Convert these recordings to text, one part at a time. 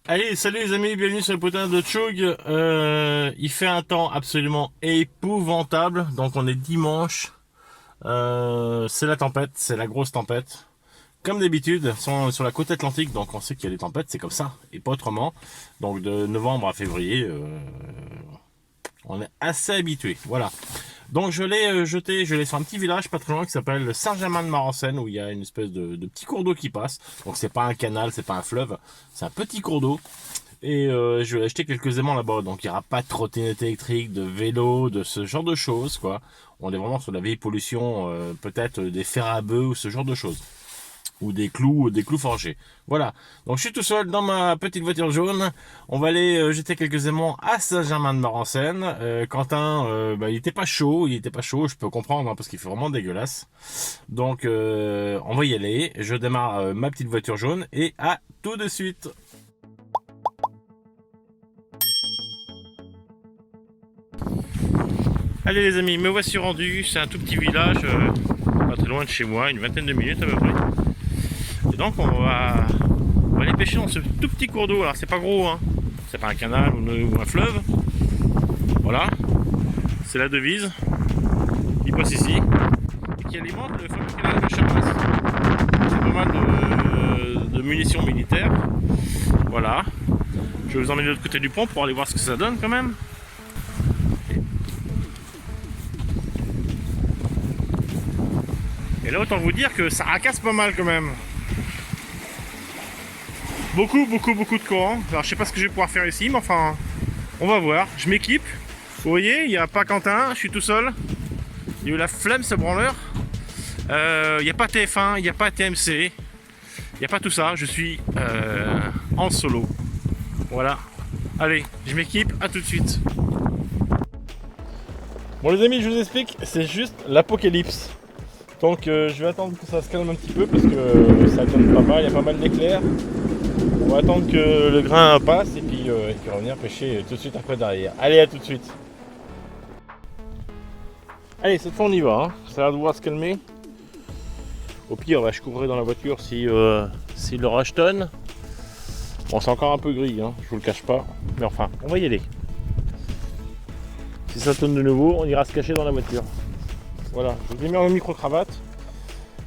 Allez, salut les amis, bienvenue sur le potin de Chug. Il fait un temps absolument épouvantable, donc on est dimanche. C'est la tempête, c'est la grosse tempête. Comme d'habitude, sur la côte atlantique, donc on sait qu'il y a des tempêtes, c'est comme ça, et pas autrement. Donc de novembre à février, on est assez habitué. Voilà. Donc je l'ai je l'ai sur un petit village pas très loin qui s'appelle Saint-Germain-de-Marencennes où il y a une espèce de petit cours d'eau qui passe. Donc c'est pas un canal, c'est pas un fleuve, c'est un petit cours d'eau. Et je vais acheter quelques aimants là-bas. Donc il n'y aura pas de trottinette électrique, de vélo, de ce genre de choses, quoi. On est vraiment sur la vieille pollution, peut-être des fers à bœufs ou ce genre de choses. Ou des clous forgés. Voilà. Donc je suis tout seul dans ma petite voiture jaune. On va aller jeter quelques aimants à Saint-Germain-de-Marencennes. Quentin, il était pas chaud, je peux comprendre, hein, parce qu'il fait vraiment dégueulasse. Donc on va y aller. Je démarre ma petite voiture jaune et à tout de suite. Allez les amis, me voici rendu, c'est un tout petit village, pas très loin de chez moi, une vingtaine de minutes à peu près. Et donc on va aller pêcher dans ce tout petit cours d'eau, alors c'est pas gros, hein. C'est pas un canal ou un fleuve. Voilà, c'est la devise qui passe ici et qui alimente le fameux canal de Charmas. C'est pas mal de munitions militaires. Voilà, je vais vous emmener de l'autre côté du pont pour aller voir ce que ça donne quand même. Et là, autant vous dire que ça racasse pas mal quand même. Beaucoup de courant. Alors je sais pas ce que je vais pouvoir faire ici, mais enfin, on va voir. Je m'équipe. Vous voyez, il n'y a pas Quentin, je suis tout seul. Il y a eu la flemme ce branleur. Il n'y a pas TF1, il n'y a pas TMC. Il n'y a pas tout ça. Je suis en solo. Voilà. Allez, je m'équipe, à tout de suite. Bon les amis, je vous explique, c'est juste l'apocalypse. Donc je vais attendre que ça se calme un petit peu parce que ça donne pas mal, il y a pas mal d'éclairs. On va attendre que le grain passe et puis revenir pêcher tout de suite après derrière. Allez, à tout de suite. Allez, cette fois on y va, hein. Ça va devoir se calmer. Au pire, je couvrirai dans la voiture si l'orage tonne. Bon, c'est encore un peu gris, hein, je vous le cache pas. Mais enfin, on va y aller. Si ça tonne de nouveau, on ira se cacher dans la voiture. Voilà, je vous ai mis en micro-cravate.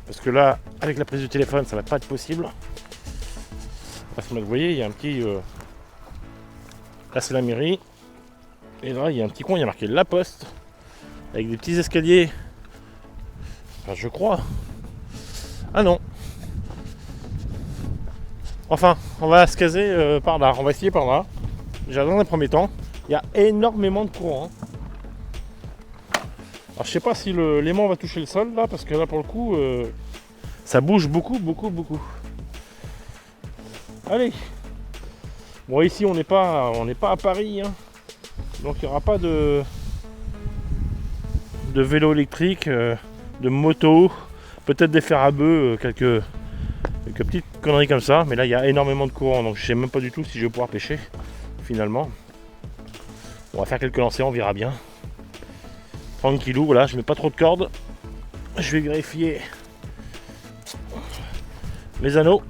Parce que là, avec la prise du téléphone, ça va pas être possible. Parce que vous voyez, il y a un petit... Là, c'est la mairie. Et là, il y a un petit coin, il y a marqué La Poste. Avec des petits escaliers. Enfin, je crois. Ah non. Enfin, on va se caser par là. On va essayer par là. Déjà, dans un premier temps, il y a énormément de courant, hein. Alors je sais pas si l'aimant va toucher le sol là, parce que là pour le coup ça bouge beaucoup. Allez. Bon ici on n'est pas à Paris, hein. Donc il n'y aura pas de vélo électrique, de moto, peut-être des fers à bœufs, quelques petites conneries comme ça, mais là il y a énormément de courant, donc je sais même pas du tout si je vais pouvoir pêcher finalement. On va faire quelques lancers, on verra bien. Tranquillou, voilà, je mets pas trop de cordes. Je vais greffier les anneaux.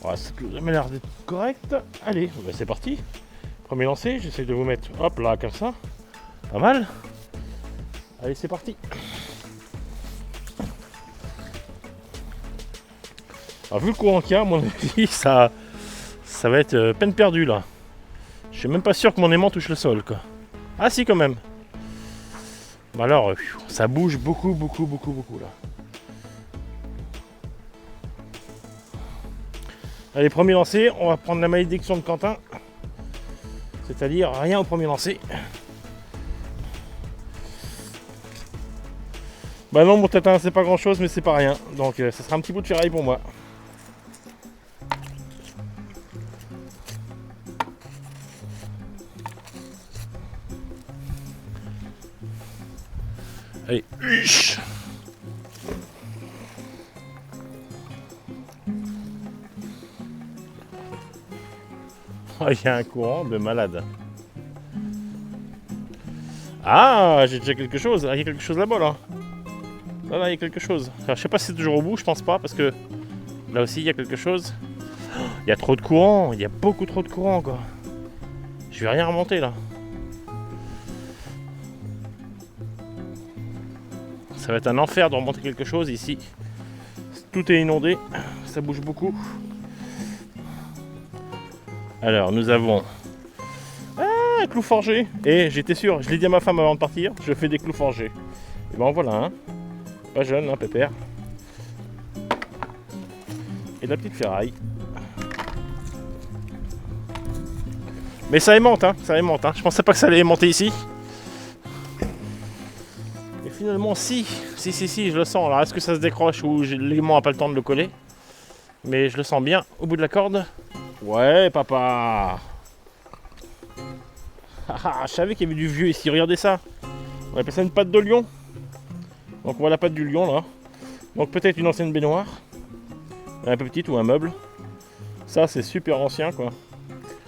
Voilà, ça m'a l'air d'être correct. Allez, bah c'est parti. Premier lancer, j'essaie de vous mettre hop là comme ça. Pas mal. Allez, c'est parti. Alors, vu le courant qu'il y a, à mon avis, ça va être peine perdue là. Je suis même pas sûr que mon aimant touche le sol, quoi. Ah si, quand même. Bah alors, ça bouge beaucoup là. Allez, premier lancer, on va prendre la malédiction de Quentin. C'est-à-dire rien au premier lancer. Bah non, mon tatin, c'est pas grand chose, mais c'est pas rien. Donc ça sera un petit bout de ferraille pour moi. Allez, oh, il y a un courant de malade. Ah, j'ai déjà quelque chose. Ah, il y a quelque chose là-bas, là. Là, il y a quelque chose. Alors, je sais pas si c'est toujours au bout, je pense pas, parce que là aussi, il y a quelque chose. Il y a trop de courant. Il y a beaucoup trop de courant, quoi. Je vais rien remonter, là. Ça va être un enfer de remonter quelque chose ici. Tout est inondé. Ça bouge beaucoup. Alors, nous avons un clou forgé. Et j'étais sûr, je l'ai dit à ma femme avant de partir, je fais des clous forgés. Et ben voilà, hein. Pas jeune, hein, pépère. Et de la petite ferraille. Mais ça aimante, hein, ça aimante, hein. Je pensais pas que ça allait aimanter ici. Et finalement, si, je le sens. Alors, est-ce que ça se décroche ou l'aimant n'a pas le temps de le coller? Mais je le sens bien au bout de la corde. Ouais, papa. Ah, je savais qu'il y avait du vieux ici, regardez ça. On appelle ça une patte de lion. Donc on voit la patte du lion là. Donc peut-être une ancienne baignoire. Un peu petite ou un meuble. Ça c'est super ancien quoi.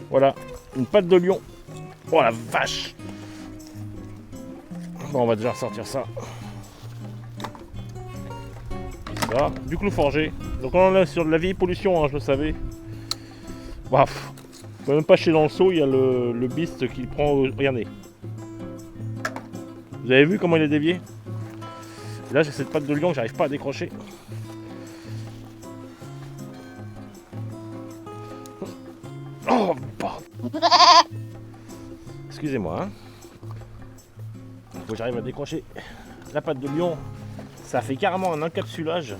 Voilà, une patte de lion. Oh la vache. Bon, on va déjà ressortir ça. Ça, du clou forgé. Donc on en est sur de la vieille pollution, hein, je le savais. Bref. On peut même pas chier dans le seau, il y a le beast qui prend. Regardez. Vous avez vu comment il est dévié? Et là j'ai cette patte de lion que j'arrive pas à décrocher. Oh bordel. Excusez-moi. Hein. Faut que j'arrive à décrocher la patte de lion. Ça fait carrément un encapsulage.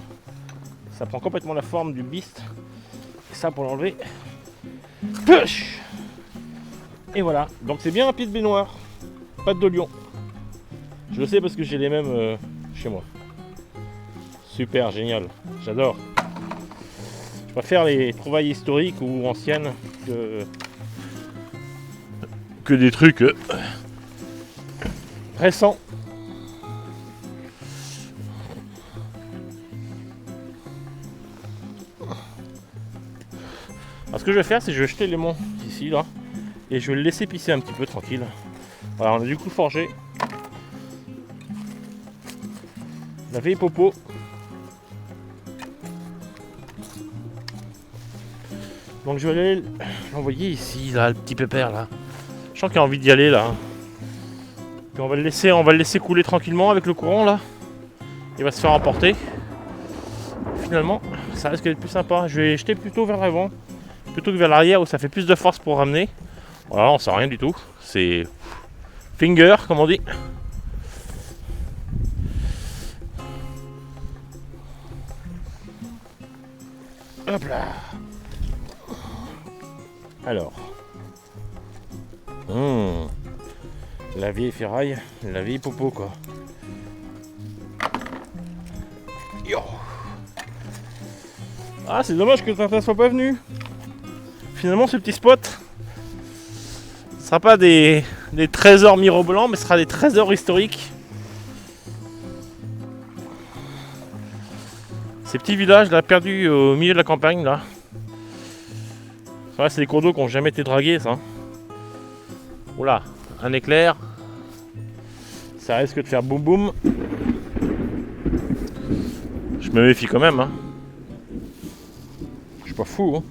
Ça prend complètement la forme du beast. Et ça pour l'enlever. Push. Et voilà, donc c'est bien un pied de baignoire, patte de lion. Je le sais parce que j'ai les mêmes chez moi. Super, génial, j'adore. Je préfère les trouvailles historiques ou anciennes que des trucs récents. Alors ce que je vais faire, c'est que je vais jeter l'aimant ici là et je vais le laisser pisser un petit peu tranquille. Voilà, on a du clou forgé, la vieille popo. Donc je vais aller l'envoyer ici là, le petit pépère là. Je sens qu'il a envie d'y aller là. Puis on va le laisser couler tranquillement avec le courant là. Il va se faire emporter. Finalement, ça risque d'être plus sympa. Je vais jeter plutôt vers l'avant plutôt que vers l'arrière où ça fait plus de force pour ramener. Voilà, on sent rien du tout. C'est finger comme on dit. Hop là. Alors. La vieille ferraille, la vieille popo quoi. Yo. Ah, c'est dommage que Tintin soit pas venu. Finalement, ce petit spot, ce sera pas des trésors mirobolants, mais ce sera des trésors historiques. Ces petits villages là, perdus au milieu de la campagne là. Ça, c'est des cours d'eau qui n'ont jamais été dragués, ça. Oula, un éclair. Ça risque de faire boum boum. Je me méfie quand même, hein. Je suis pas fou, hein.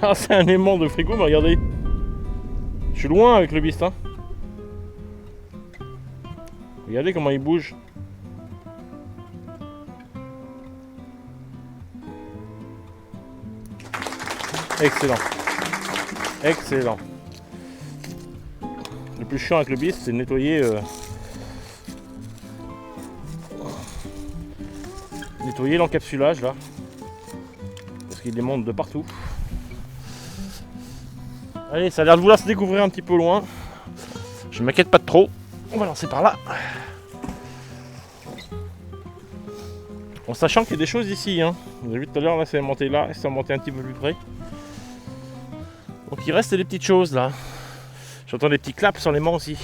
Ah, c'est un aimant de frigo, mais regardez. Je suis loin avec le beast, hein. Regardez comment il bouge. Excellent. Excellent. Le plus chiant avec le beast, c'est de nettoyer l'encapsulage là. Parce qu'il démonte de partout. Allez, ça a l'air de vouloir se découvrir un petit peu loin. Je m'inquiète pas de trop. On va lancer par là. sachant qu'il y a des choses ici, hein. Vous avez vu tout à l'heure, là, c'est monté là, et c'est monté un petit peu plus près. Donc il reste des petites choses là. J'entends des petits claps sur les mains aussi.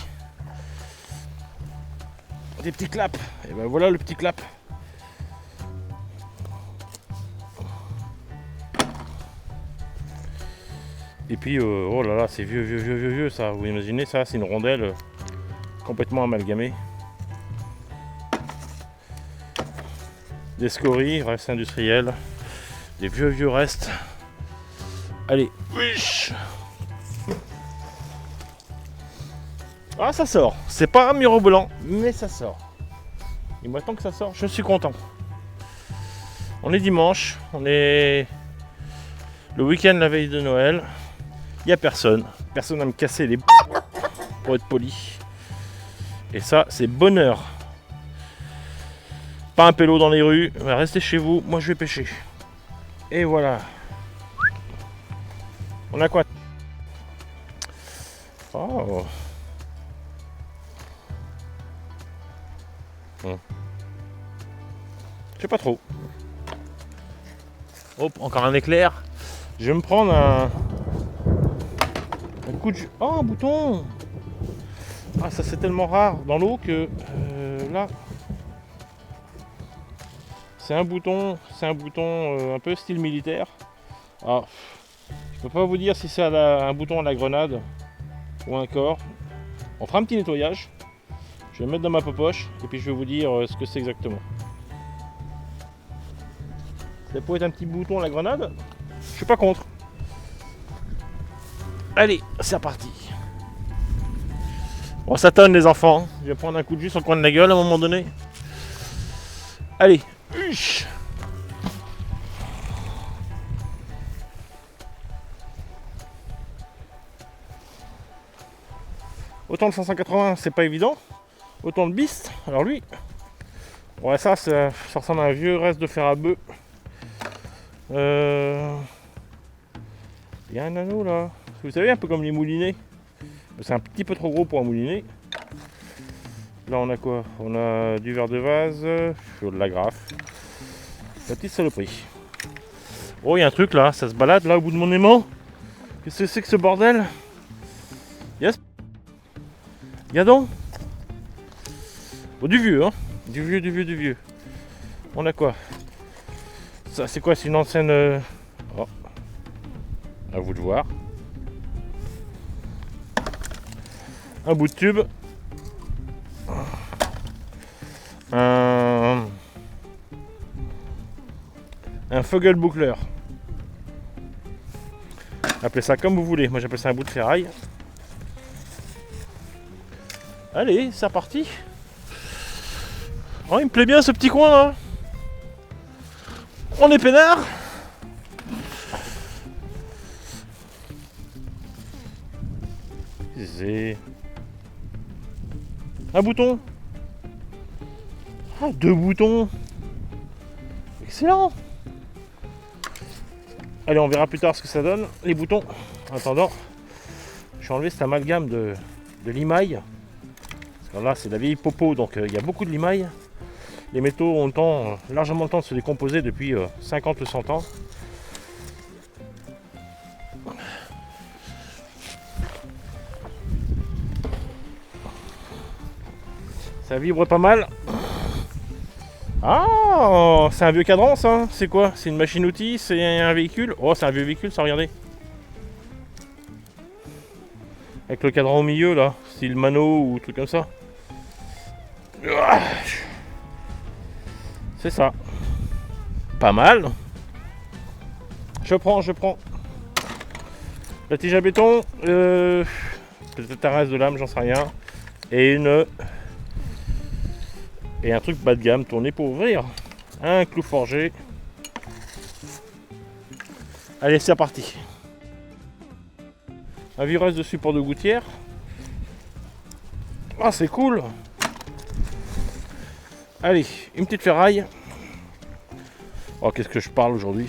Des petits claps. Et ben voilà le petit clap. Et puis, oh là là, c'est vieux ça. Vous imaginez ça, c'est une rondelle complètement amalgamée. Des scories, restes industriels. Des vieux restes. Allez, wish. Ah, ça sort. C'est pas un mirobolant, mais ça sort. Et moi, tant que ça sort, je suis content. On est dimanche, on est le week-end, la veille de Noël. Il n'y a personne. Personne à me casser les pour être poli. Et ça, c'est bonheur. Pas un pélo dans les rues. Restez chez vous. Moi, je vais pêcher. Et voilà. On a quoi? Oh. Je sais pas trop. Hop, encore un éclair. Je vais me prendre un coup de jus. Oh, un bouton. Ah, ça c'est tellement rare dans l'eau que là, c'est un bouton un peu style militaire. Alors, je peux pas vous dire si c'est un bouton à la grenade ou un corps. On fera un petit nettoyage. Je vais le mettre dans ma poche et puis je vais vous dire ce que c'est exactement. Ça pourrait être un petit bouton à la grenade. Je suis pas contre. Allez, c'est reparti. Bon, ça tonne les enfants. Je vais prendre un coup de jus sur le coin de la gueule à un moment donné. Allez. Autant le 580, c'est pas évident. Autant le Beast, alors lui. Ouais, ça ressemble à un vieux reste de fer à bœuf. Il y a un anneau là. Vous savez, un peu comme les moulinets. C'est un petit peu trop gros pour un moulinet. Là, on a quoi? On a du verre de vase, de l'agrafe. La petite saloperie. Oh, il y a un truc là, ça se balade là au bout de mon aimant. Qu'est-ce que c'est que ce bordel? Yes. Y'a donc. Oh, du vieux, hein. Du vieux. On a quoi? Ça, c'est quoi? C'est une ancienne. Oh. À vous de voir. Un bout de tube. Un Fogelbuchler. Appelez ça comme vous voulez. Moi j'appelle ça un bout de ferraille. Allez, c'est reparti. Oh, il me plaît bien ce petit coin là. On est peinard. C'est un bouton. Ah, 2 boutons. Excellent. Allez, on verra plus tard ce que ça donne. Les boutons. En attendant, je vais enlever cet amalgame de limaille. Parce que là, c'est de la vieille popo, donc il y a beaucoup de limaille. Les métaux ont largement le temps de se décomposer depuis 50 ou 100 ans. Ça vibre pas mal. Ah, c'est un vieux cadran ça. C'est quoi? C'est une machine-outil? C'est un véhicule? Oh, c'est un vieux véhicule ça, regardez. Avec le cadran au milieu là, style mano ou truc comme ça. C'est ça. Pas mal. Je prends. La tige à béton. Peut-être un reste de lame, j'en sais rien. Et un truc bas de gamme tourné pour ouvrir. Un clou forgé. Allez, c'est reparti. Un virage de support de gouttière. Ah, c'est cool. Allez, une petite ferraille. Oh, qu'est-ce que je parle aujourd'hui.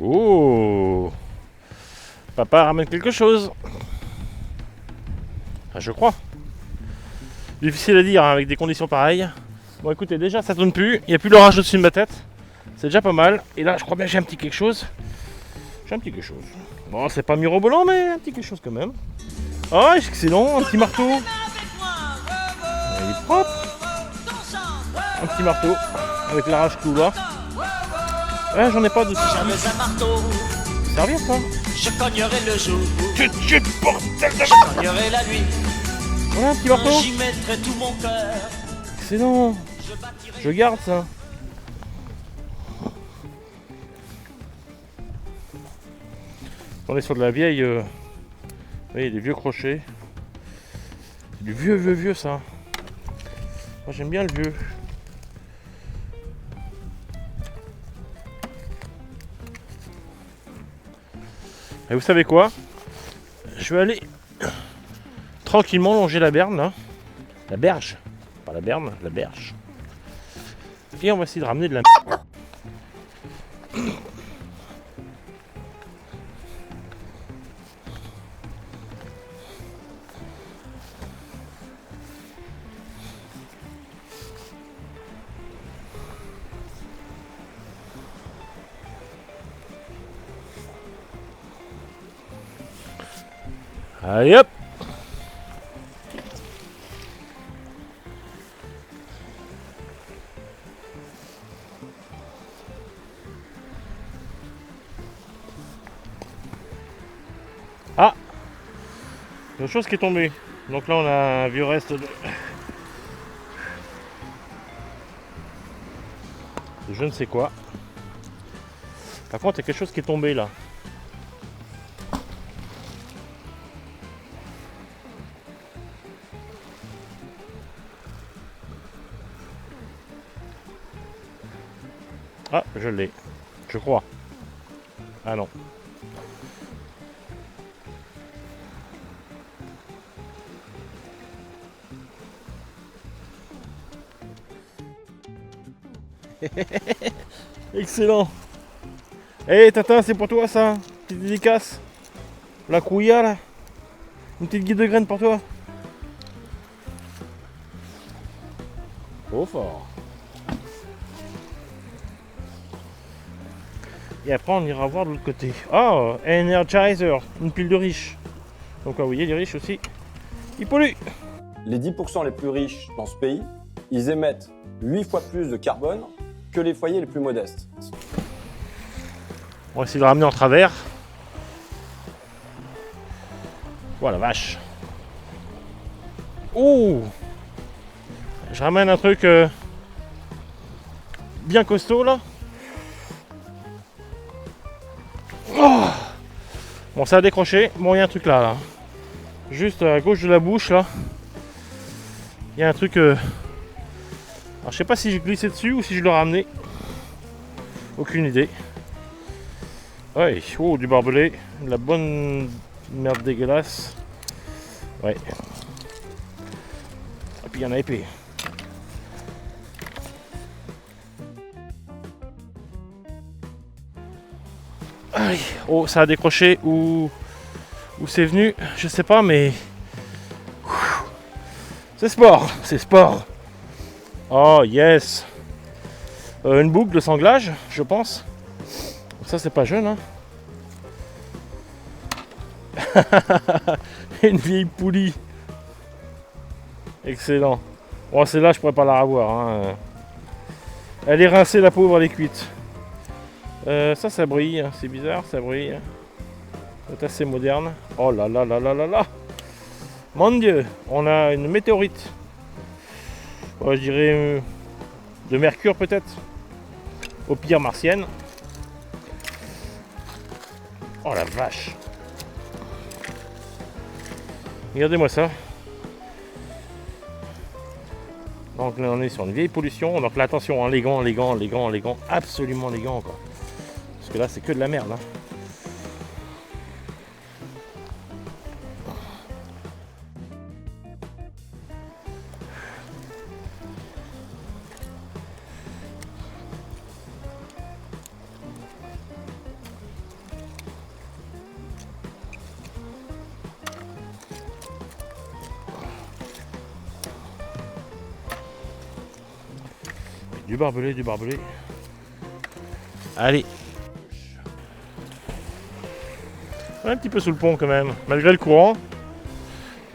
Oh, papa ramène quelque chose. Enfin, je crois. Difficile à dire hein, avec des conditions pareilles. Bon écoutez, déjà ça tourne plus, il n'y a plus l'orage au-dessus de ma tête. C'est déjà pas mal. Et là je crois bien que j'ai un petit quelque chose. J'ai un petit quelque chose. Bon c'est pas mirobolant mais un petit quelque chose quand même. Ah excellent, un petit marteau. Il est propre. Un petit marteau avec l'arrache couloir. Ah j'en ai pas dessus. J'avais un marteau, Servir ça. je cognerai le jour, Bordel de je cognerai la nuit, voilà un petit marteau. j'y mettrai tout mon cœur, Excellent. je bâtirai... Je garde ça. On est sur de la vieille... vous voyez, des vieux crochets. C'est du vieux ça. Moi j'aime bien le vieux. Et vous savez quoi? Je vais aller tranquillement longer la berne là. La berge. Pas la berne, la berge. Et on va essayer de ramener de la... Allez hop! Ah! Il y a autre chose qui est tombée. Donc là on a un vieux reste de je ne sais quoi. Par contre il y a quelque chose qui est tombé là. Ah, je l'ai. Je crois. Ah non. Excellent. Hey Tintin, c'est pour toi ça. Petite dédicace. La couilla là. Une petite guide de graines pour toi. Trop fort. Et après on ira voir de l'autre côté. Oh, Energizer, une pile de riches. Donc vous voyez les riches aussi, ils polluent. Les 10% les plus riches dans ce pays, ils émettent 8 fois plus de carbone que les foyers les plus modestes. On va essayer de le ramener en travers. Oh la vache. Oh, je ramène un truc bien costaud là. Oh, bon ça a décroché. Bon il y a un truc là. Juste à gauche de la bouche là. Il y a un truc... Alors je sais pas si j'ai glissé dessus ou si je l'ai ramené. Aucune idée. Ouais, oh du barbelé. De la bonne merde dégueulasse. Ouais. Et puis il y en a épais. Aïe. Oh ça a décroché ou c'est venu, je sais pas mais... C'est sport, c'est sport. Oh yes. Une boucle de sanglage, je pense. Ça c'est pas jeune hein. Une vieille poulie. Excellent. Bon celle-là je pourrais pas la revoir hein. Elle est rincée la pauvre, elle est cuite. Ça brille, c'est bizarre, ça brille. C'est assez moderne. Oh là là là là là là. Mon Dieu, on a une météorite. Je dirais de Mercure peut-être. Au pire martienne. Oh la vache. Regardez-moi ça. Donc là on est sur une vieille pollution. Donc là attention, hein, les gants, absolument les gants quoi. Parce que là c'est que de la merde. Hein. Du barbelé, du barbelé. Allez. Un petit peu sous le pont quand même, malgré le courant.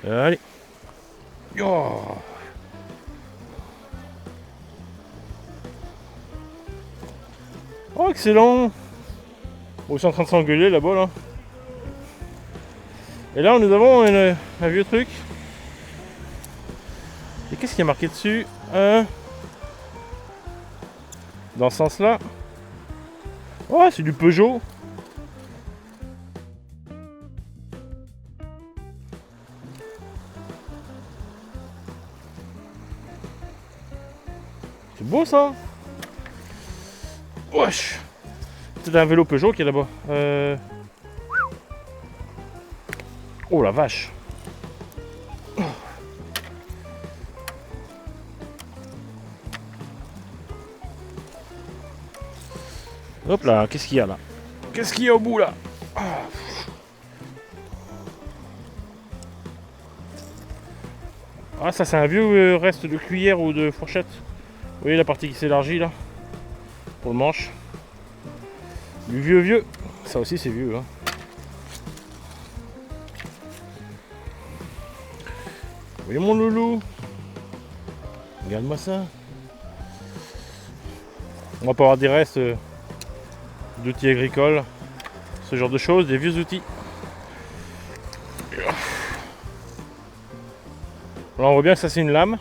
Allez. Oh. Oh, excellent. Bon, ils sont en train de s'engueuler là-bas là. Et là nous avons un vieux truc. Et qu'est-ce qui est marqué dessus? Dans ce sens là. Oh, c'est du Peugeot. C'est beau ça. Wesh. C'est un vélo Peugeot qui est là-bas. Oh la vache. Hop là, qu'est-ce qu'il y a là? Qu'est-ce qu'il y a au bout là? Ah, ça c'est un vieux reste de cuillère ou de fourchette. Vous voyez la partie qui s'élargit là? Pour le manche. Du vieux. Ça aussi c'est vieux. Hein. Vous voyez mon loulou? Regarde-moi ça. On va pas avoir des restes d'outils agricoles. Ce genre de choses, des vieux outils. Là on voit bien que ça c'est une lame.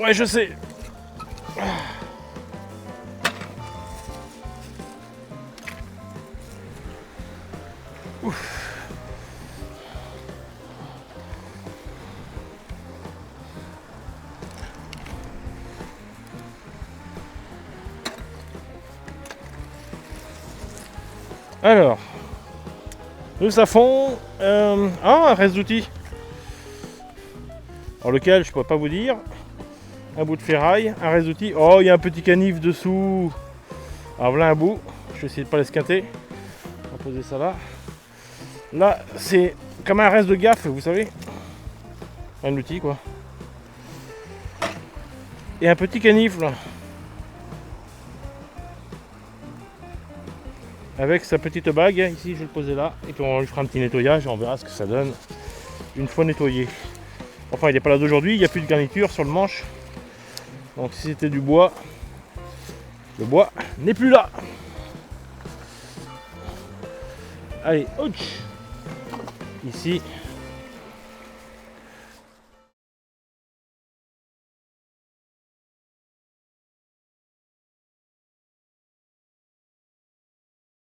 Ouais, je sais. Ouf. Alors, nous avons un reste d'outils. Alors lequel, je ne pourrais pas vous dire. Un bout de ferraille, un reste d'outils. Oh, il y a un petit canif dessous. Alors voilà un bout. Je vais essayer de ne pas l'esquinter. On va poser ça là. Là, c'est comme un reste de gaffe, vous savez. Un outil quoi. Et un petit canif là. Avec sa petite bague, ici je vais le poser là, et puis on lui fera un petit nettoyage et on verra ce que ça donne une fois nettoyé. Enfin il n'est pas là d'aujourd'hui, il n'y a plus de garniture sur le manche. Donc si c'était du bois, le bois n'est plus là. Allez, ouch. Ici,